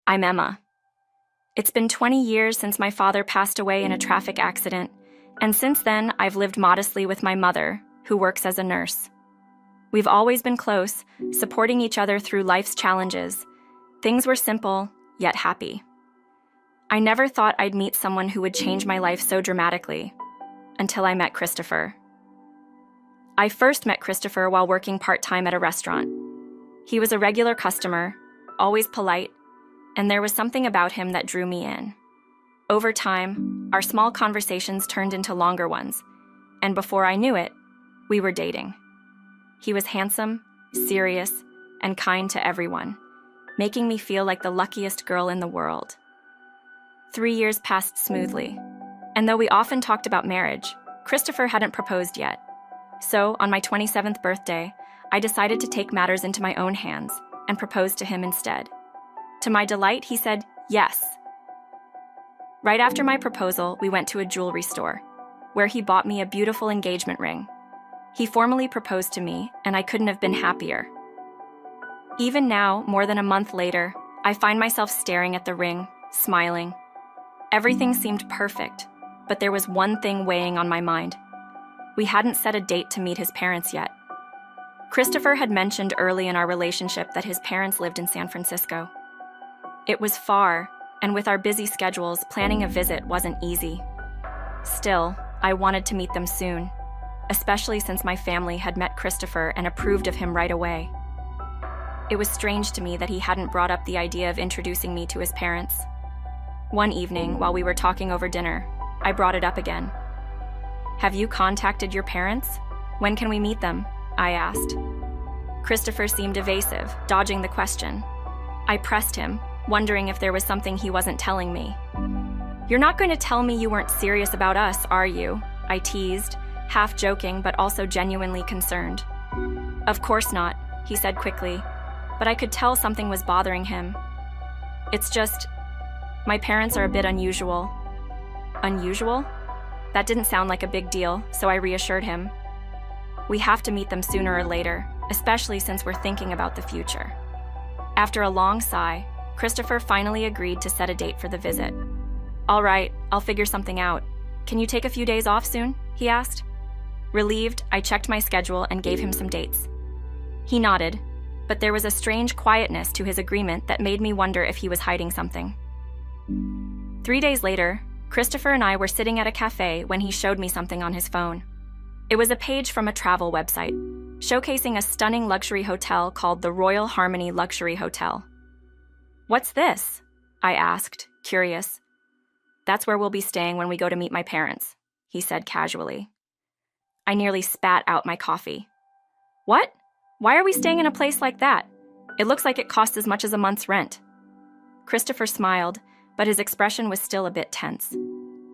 I'm Emma. It's been 20 years since my father passed away in a traffic accident, and since then, I've lived modestly with my mother, who works as a nurse. We've always been close, supporting each other through life's challenges. Things were simple, yet happy. I never thought I'd meet someone who would change my life so dramatically, until I met Christopher. I first met Christopher while working part-time at a restaurant. He was a regular customer, always polite, and there was something about him that drew me in. Over time, our small conversations turned into longer ones, and before I knew it, we were dating. He was handsome, serious, and kind to everyone, making me feel like the luckiest girl in the world. 3 years passed smoothly, and though we often talked about marriage, Christopher hadn't proposed yet. So, on my 27th birthday, I decided to take matters into my own hands and propose to him instead. To my delight, he said yes. Right after my proposal, we went to a jewelry store, where he bought me a beautiful engagement ring. He formally proposed to me, and I couldn't have been happier. Even now, more than a month later, I find myself staring at the ring, smiling. Everything seemed perfect, but there was one thing weighing on my mind. We hadn't set a date to meet his parents yet. Christopher had mentioned early in our relationship that his parents lived in San Francisco. It was far, and with our busy schedules, planning a visit wasn't easy. Still, I wanted to meet them soon, especially since my family had met Christopher and approved of him right away. It was strange to me that he hadn't brought up the idea of introducing me to his parents. One evening, while we were talking over dinner, I brought it up again. "Have you contacted your parents? When can we meet them?" I asked. Christopher seemed evasive, dodging the question. I pressed him, wondering if there was something he wasn't telling me. "You're not going to tell me you weren't serious about us, are you?" I teased, half joking but also genuinely concerned. "Of course not," he said quickly, but I could tell something was bothering him. "It's just, my parents are a bit unusual." Unusual? That didn't sound like a big deal, so I reassured him. "We have to meet them sooner or later, especially since we're thinking about the future." After a long sigh, Christopher finally agreed to set a date for the visit. "All right, I'll figure something out. Can you take a few days off soon?" he asked. Relieved, I checked my schedule and gave him some dates. He nodded, but there was a strange quietness to his agreement that made me wonder if he was hiding something. 3 days later, Christopher and I were sitting at a cafe when he showed me something on his phone. It was a page from a travel website, showcasing a stunning luxury hotel called the Royal Harmony Luxury Hotel. "What's this?" I asked, curious. "That's where we'll be staying when we go to meet my parents," he said casually. I nearly spat out my coffee. "What? Why are we staying in a place like that? It looks like it costs as much as a month's rent." Christopher smiled, but his expression was still a bit tense.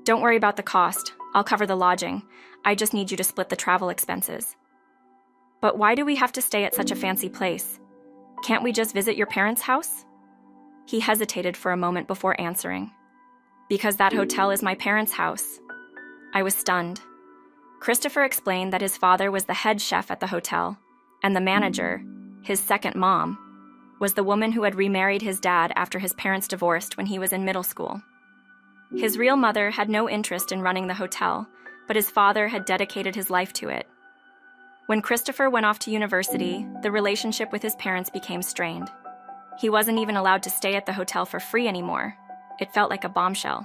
"Don't worry about the cost. I'll cover the lodging. I just need you to split the travel expenses." "But why do we have to stay at such a fancy place? Can't we just visit your parents' house?" He hesitated for a moment before answering. "Because that hotel is my parents' house." I was stunned. Christopher explained that his father was the head chef at the hotel, and the manager, his second mom, was the woman who had remarried his dad after his parents divorced when he was in middle school. His real mother had no interest in running the hotel, but his father had dedicated his life to it. When Christopher went off to university, the relationship with his parents became strained. He wasn't even allowed to stay at the hotel for free anymore. It felt like a bombshell.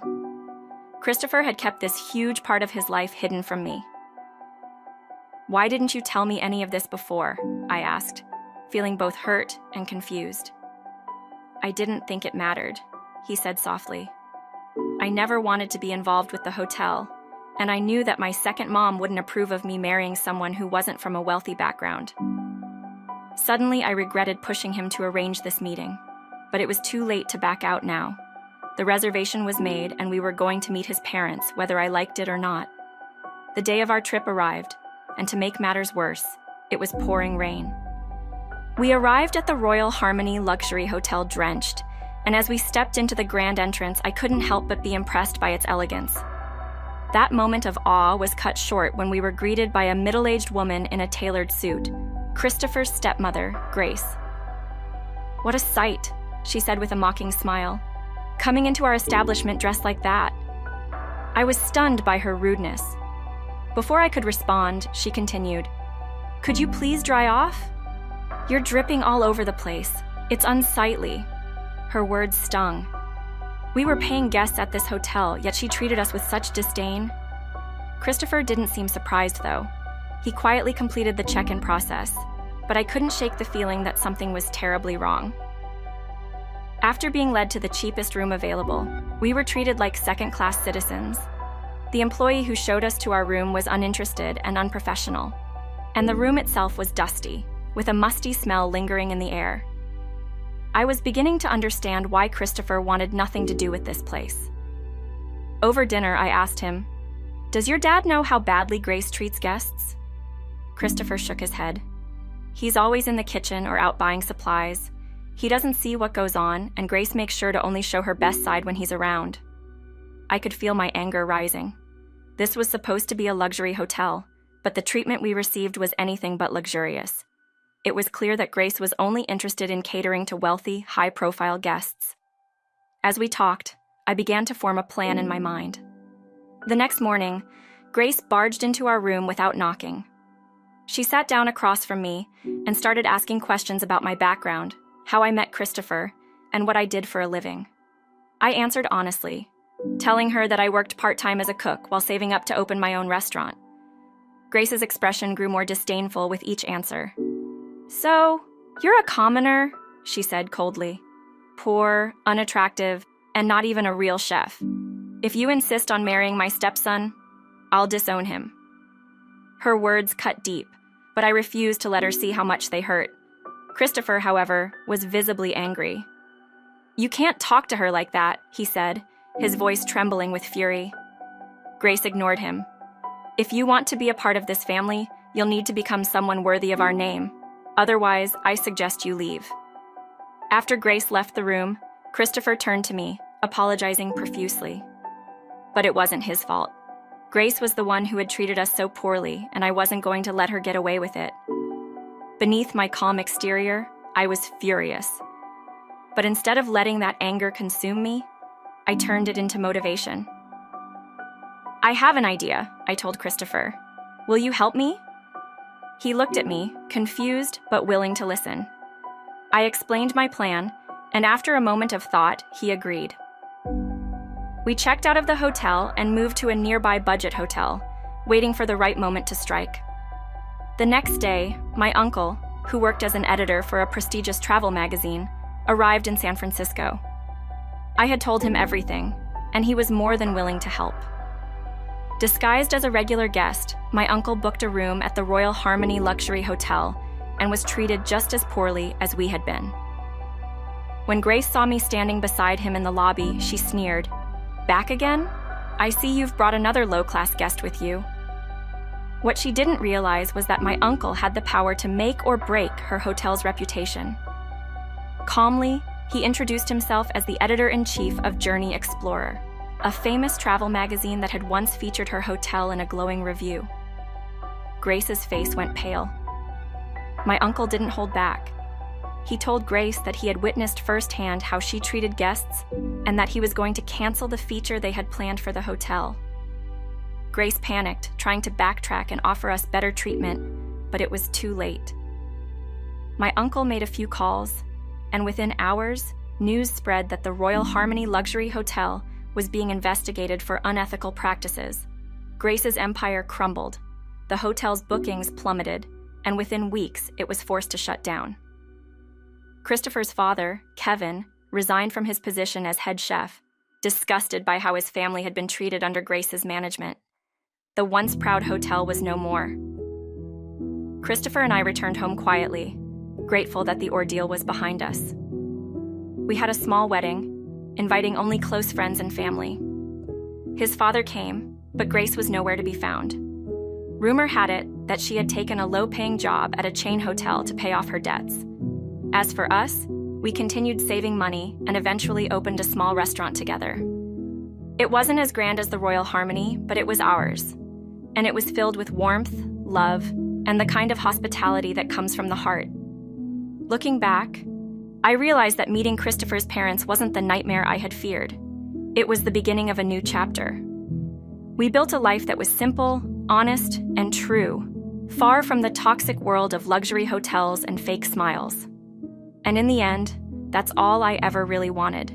Christopher had kept this huge part of his life hidden from me. "Why didn't you tell me any of this before?" I asked, feeling both hurt and confused. "I didn't think it mattered," he said softly. "I never wanted to be involved with the hotel, and I knew that my second mom wouldn't approve of me marrying someone who wasn't from a wealthy background." Suddenly, I regretted pushing him to arrange this meeting, but it was too late to back out now. The reservation was made, and we were going to meet his parents, whether I liked it or not. The day of our trip arrived, and to make matters worse, it was pouring rain. We arrived at the Royal Harmony Luxury Hotel drenched, and as we stepped into the grand entrance, I couldn't help but be impressed by its elegance. That moment of awe was cut short when we were greeted by a middle-aged woman in a tailored suit, Christopher's stepmother, Grace. What a sight! she said with a mocking smile. "Coming into our establishment dressed like that." I was stunned by her rudeness. Before I could respond, she continued, "Could you please dry off? You're dripping all over the place. It's unsightly." Her words stung. We were paying guests at this hotel, yet she treated us with such disdain. Christopher didn't seem surprised, though. He quietly completed the check-in process, but I couldn't shake the feeling that something was terribly wrong. After being led to the cheapest room available, we were treated like second-class citizens. The employee who showed us to our room was uninterested and unprofessional, and the room itself was dusty, with a musty smell lingering in the air. I was beginning to understand why Christopher wanted nothing to do with this place. Over dinner, I asked him, "Does your dad know how badly Grace treats guests?" Christopher shook his head. "He's always in the kitchen or out buying supplies. He doesn't see what goes on, and Grace makes sure to only show her best side when he's around." I could feel my anger rising. This was supposed to be a luxury hotel, but the treatment we received was anything but luxurious. It was clear that Grace was only interested in catering to wealthy, high-profile guests. As we talked, I began to form a plan in my mind. The next morning, Grace barged into our room without knocking. She sat down across from me and started asking questions about my background, how I met Christopher, and what I did for a living. I answered honestly, telling her that I worked part-time as a cook while saving up to open my own restaurant. Grace's expression grew more disdainful with each answer. "So, you're a commoner," she said coldly. "Poor, unattractive, and not even a real chef. If you insist on marrying my stepson, I'll disown him." Her words cut deep, but I refused to let her see how much they hurt. Christopher, however, was visibly angry. "You can't talk to her like that," he said, his voice trembling with fury. Grace ignored him. "If you want to be a part of this family, you'll need to become someone worthy of our name. Otherwise, I suggest you leave." After Grace left the room, Christopher turned to me, apologizing profusely. But it wasn't his fault. Grace was the one who had treated us so poorly, and I wasn't going to let her get away with it. Beneath my calm exterior, I was furious. But instead of letting that anger consume me, I turned it into motivation. "I have an idea," I told Christopher. "Will you help me?" He looked at me, confused but willing to listen. I explained my plan, and after a moment of thought, he agreed. We checked out of the hotel and moved to a nearby budget hotel, waiting for the right moment to strike. The next day, my uncle, who worked as an editor for a prestigious travel magazine, arrived in San Francisco. I had told him everything, and he was more than willing to help. Disguised as a regular guest, my uncle booked a room at the Royal Harmony Luxury Hotel and was treated just as poorly as we had been. When Grace saw me standing beside him in the lobby, she sneered, "Back again? I see you've brought another low-class guest with you." What she didn't realize was that my uncle had the power to make or break her hotel's reputation. Calmly, he introduced himself as the editor-in-chief of Journey Explorer, a famous travel magazine that had once featured her hotel in a glowing review. Grace's face went pale. My uncle didn't hold back. He told Grace that he had witnessed firsthand how she treated guests and that he was going to cancel the feature they had planned for the hotel. Grace panicked, trying to backtrack and offer us better treatment, but it was too late. My uncle made a few calls, and within hours, news spread that the Royal Harmony Luxury Hotel was being investigated for unethical practices. Grace's empire crumbled, the hotel's bookings plummeted, and within weeks, it was forced to shut down. Christopher's father, Kevin, resigned from his position as head chef, disgusted by how his family had been treated under Grace's management. The once proud hotel was no more. Christopher and I returned home quietly, grateful that the ordeal was behind us. We had a small wedding, inviting only close friends and family. His father came, but Grace was nowhere to be found. Rumor had it that she had taken a low-paying job at a chain hotel to pay off her debts. As for us, we continued saving money and eventually opened a small restaurant together. It wasn't as grand as the Royal Harmony, but it was ours. And it was filled with warmth, love, and the kind of hospitality that comes from the heart. Looking back, I realized that meeting Christopher's parents wasn't the nightmare I had feared. It was the beginning of a new chapter. We built a life that was simple, honest, and true, far from the toxic world of luxury hotels and fake smiles. And in the end, that's all I ever really wanted.